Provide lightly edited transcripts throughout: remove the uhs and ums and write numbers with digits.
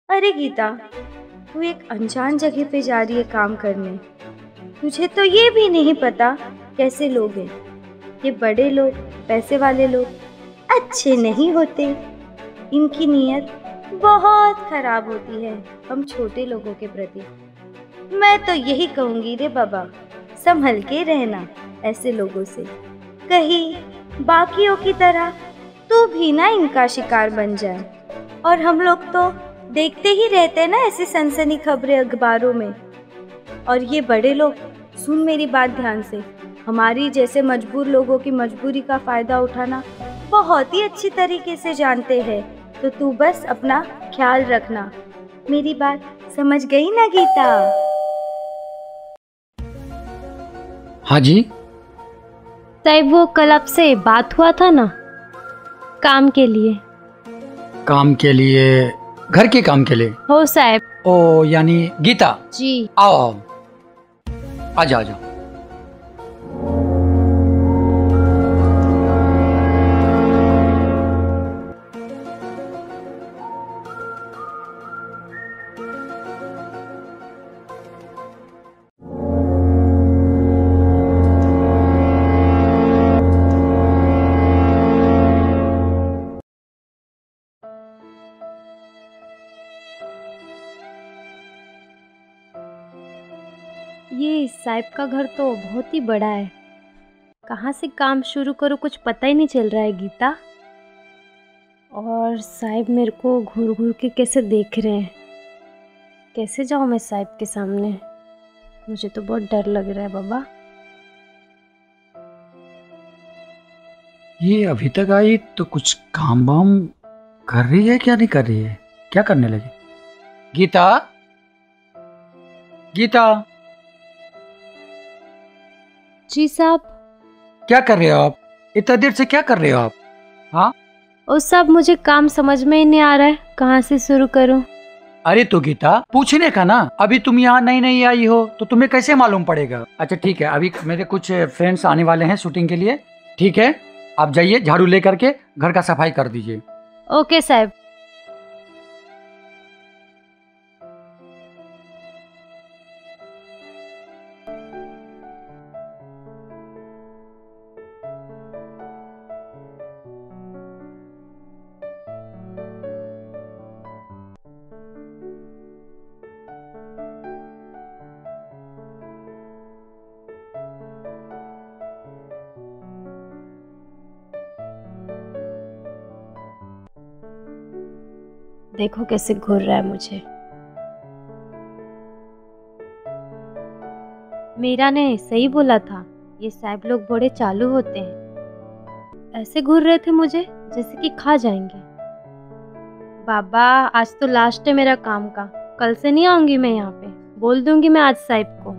अरे गीता, तू एक अनजान जगह पे जा रही है काम करने। तुझे तो ये भी नहीं पता कैसे लोग हैं। ये बड़े लोग, पैसे वाले लोग अच्छे नहीं होते। इनकी नीयत बहुत खराब होती है हम छोटे लोगों के प्रति। मैं तो यही कहूँगी रे बाबा, संभल के रहना ऐसे लोगों से। कहीं बाकियों की तरह तू भी ना इनका शिकार बन जाए। और हम लोग तो देखते ही रहते हैं ना ऐसी सनसनी खबरें अखबारों में। और ये बड़े लोग, सुन मेरी बात ध्यान से, हमारी जैसे मजबूर लोगों की मजबूरी का फायदा उठाना बहुत ही अच्छी तरीके से जानते हैं। तो तू बस अपना ख्याल रखना। मेरी बात समझ गई ना गीता? हाँ जी साहब, वो कल आपसे बात हुआ था ना काम के लिए? काम के लिए? घर के काम के लिए? हो साहब। ओ यानी गीता जी। आओ आओ, आ जाओ आ जाओ। ये साहब का घर तो बहुत ही बड़ा है। कहाँ से काम शुरू करूँ कुछ पता ही नहीं चल रहा है गीता। और साहब मेरे को घूर घूर के कैसे देख रहे हैं। कैसे जाऊँ मैं साहब के सामने? मुझे तो बहुत डर लग रहा है बाबा। ये अभी तक आई तो कुछ काम वाम कर रही है क्या नहीं कर रही है? क्या करने लगी? गीता गीता जी साहब। क्या कर रहे हो आप? इतना देर से क्या कर रहे हो आप? हाँ और साहब मुझे काम समझ में ही नहीं आ रहा है, कहाँ से शुरू करूँ? अरे तो गीता पूछने का ना, अभी तुम यहाँ नई नई आई हो तो तुम्हें कैसे मालूम पड़ेगा? अच्छा ठीक है, अभी मेरे कुछ फ्रेंड्स आने वाले हैं शूटिंग के लिए। ठीक है, आप जाइए झाड़ू लेकर के घर का सफाई कर दीजिए। ओके साहब। देखो कैसे घूर रहा है मुझे। मीरा ने सही बोला था, ये साहब लोग बड़े चालू होते हैं। ऐसे घूर रहे थे मुझे जैसे कि खा जाएंगे। बाबा आज तो लास्ट है मेरा काम का, कल से नहीं आऊंगी मैं यहाँ पे। बोल दूंगी मैं आज साहब को।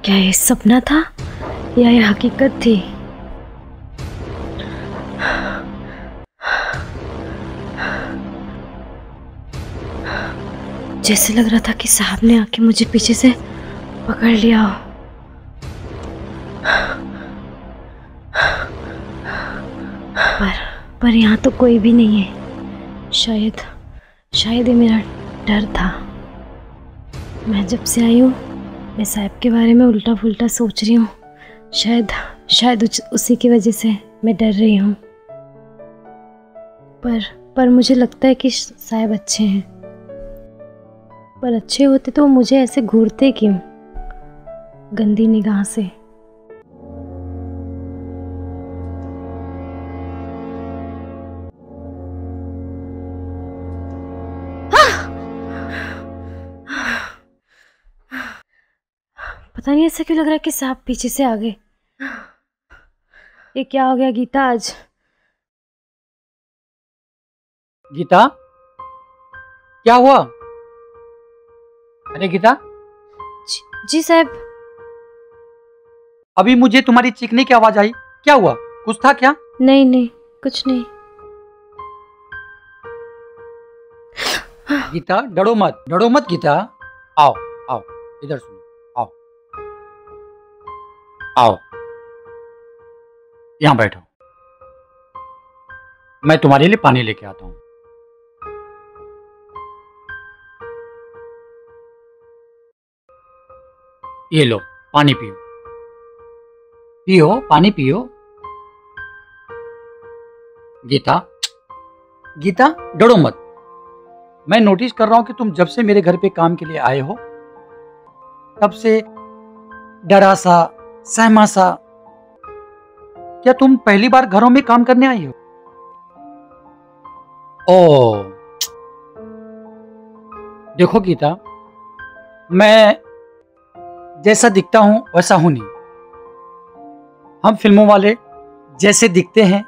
क्या ये सपना था या ये हकीकत थी? जैसे लग रहा था कि साहब ने आके मुझे पीछे से पकड़ लिया हो। पर यहाँ तो कोई भी नहीं है। शायद ये मेरा डर था। मैं जब से आई हूँ मैं साहब के बारे में उल्टा पुल्टा सोच रही हूँ। शायद उसी की वजह से मैं डर रही हूँ। पर मुझे लगता है कि साहब अच्छे हैं। पर अच्छे होते तो वो मुझे ऐसे घूरते क्यों गंदी निगाह से। पता नहीं ऐसा क्यों लग रहा है कि सांप पीछे से आ गए। ये क्या हो गया गीता आज? गीता, क्या हुआ? अरे गीता। जी साहब। अभी मुझे तुम्हारी चीखने की आवाज आई, क्या हुआ? कुछ था क्या? नहीं कुछ नहीं। गीता डरो मत गीता। आओ आओ, इधर सुनो, आओ आओ, यहाँ बैठो, मैं तुम्हारे लिए पानी लेके आता हूँ। ये लो पानी पियो, पानी पियो। गीता डरो मत। मैं नोटिस कर रहा हूं कि तुम जब से मेरे घर पे काम के लिए आए हो तब से डरा सा, सहमा सा। क्या तुम पहली बार घरों में काम करने आई हो? ओ देखो गीता, मैं जैसा दिखता हूं वैसा हूं नहीं। हम फिल्मों वाले जैसे दिखते हैं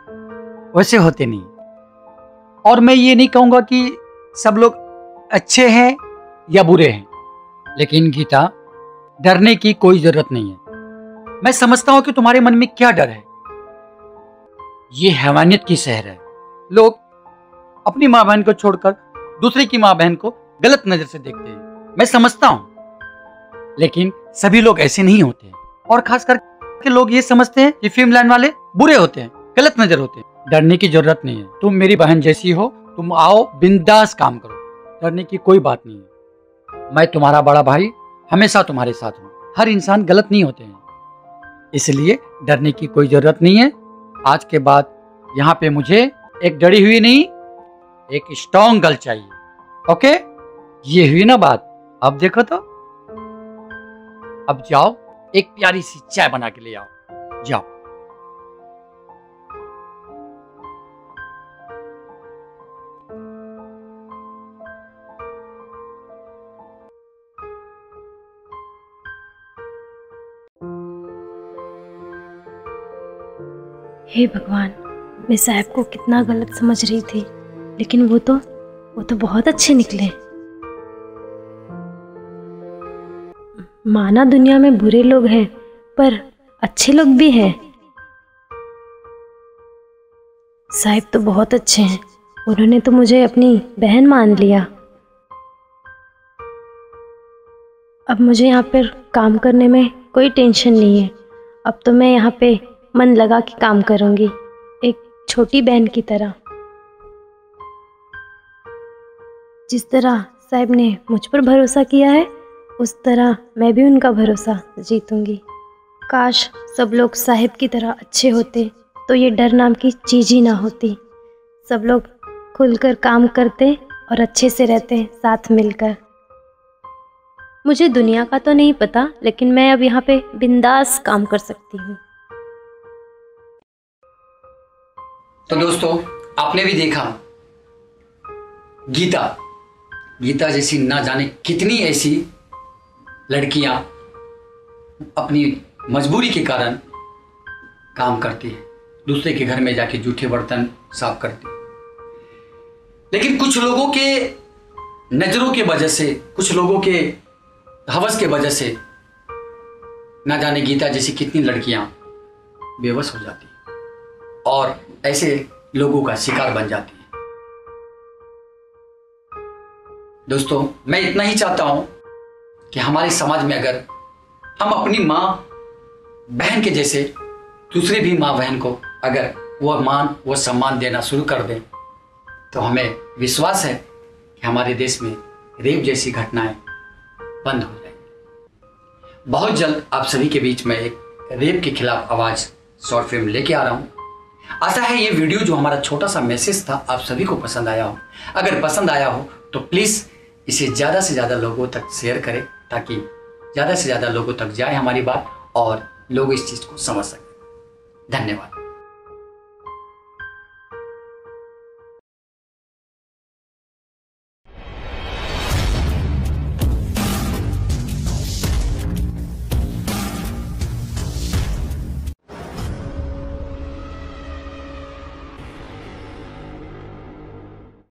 वैसे होते नहीं। और मैं ये नहीं कहूंगा कि सब लोग अच्छे हैं या बुरे हैं, लेकिन गीता डरने की कोई जरूरत नहीं है। मैं समझता हूं कि तुम्हारे मन में क्या डर है। ये हैवानियत की शहर है। लोग अपनी माँ बहन को छोड़कर दूसरे की माँ बहन को गलत नजर से देखते हैं, मैं समझता हूं, लेकिन सभी लोग ऐसे नहीं होते। और खास करके लोग ये समझते हैं कि फिल्म लाइन वाले बुरे होते हैं, गलत नजर होते हैं। डरने की जरूरत नहीं है। तुम मेरी बहन जैसी हो, तुम आओ बिंदास काम करो, डरने की कोई बात नहीं है। मैं तुम्हारा बड़ा भाई हमेशा तुम्हारे साथ हूँ। हर इंसान गलत नहीं होते हैं, इसलिए डरने की कोई जरूरत नहीं है। आज के बाद यहाँ पे मुझे एक डरी हुई नहीं, एक स्ट्रॉन्ग गर्ल चाहिए। ओके, ये हुई ना बात। अब देखो तो, अब जाओ एक प्यारी सी चाय बना के ले आओ, जाओ। हे भगवान, मैं साहब को कितना गलत समझ रही थी, लेकिन वो तो बहुत अच्छे निकले। माना दुनिया में बुरे लोग हैं, पर अच्छे लोग भी हैं। साहब तो बहुत अच्छे हैं, उन्होंने तो मुझे अपनी बहन मान लिया। अब मुझे यहाँ पर काम करने में कोई टेंशन नहीं है। अब तो मैं यहाँ पे मन लगा के काम करूँगी, एक छोटी बहन की तरह। जिस तरह साहब ने मुझ पर भरोसा किया है, उस तरह मैं भी उनका भरोसा जीतूंगी। काश सब लोग साहिब की तरह अच्छे होते तो ये डर नाम की चीज़ ही ना होती। सब लोग खुलकर काम करते और अच्छे से रहते साथ मिलकर। मुझे दुनिया का तो नहीं पता, लेकिन मैं अब यहाँ पे बिंदास काम कर सकती हूँ। तो दोस्तों, आपने भी देखा गीता जैसी ना जाने कितनी ऐसी लड़कियां अपनी मजबूरी के कारण काम करती है, दूसरे के घर में जाके जूठे बर्तन साफ करती है। लेकिन कुछ लोगों के नजरों के वजह से, कुछ लोगों के हवस के वजह से ना जाने गीता जैसी कितनी लड़कियां बेबस हो जाती है और ऐसे लोगों का शिकार बन जाती है। दोस्तों, मैं इतना ही चाहता हूं कि हमारे समाज में अगर हम अपनी माँ बहन के जैसे दूसरे भी माँ बहन को अगर वो सम्मान देना शुरू कर दें, तो हमें विश्वास है कि हमारे देश में रेप जैसी घटनाएं बंद हो जाएंगे। बहुत जल्द आप सभी के बीच में एक रेप के खिलाफ आवाज शॉर्ट फिल्म लेके आ रहा हूँ। आशा है ये वीडियो जो हमारा छोटा सा मैसेज था आप सभी को पसंद आया हो। अगर पसंद आया हो तो प्लीज़ इसे ज़्यादा से ज़्यादा लोगों तक शेयर करें ताकि ज़्यादा से ज़्यादा लोगों तक जाए हमारी बात और लोग इस चीज़ को समझ सकें। धन्यवाद।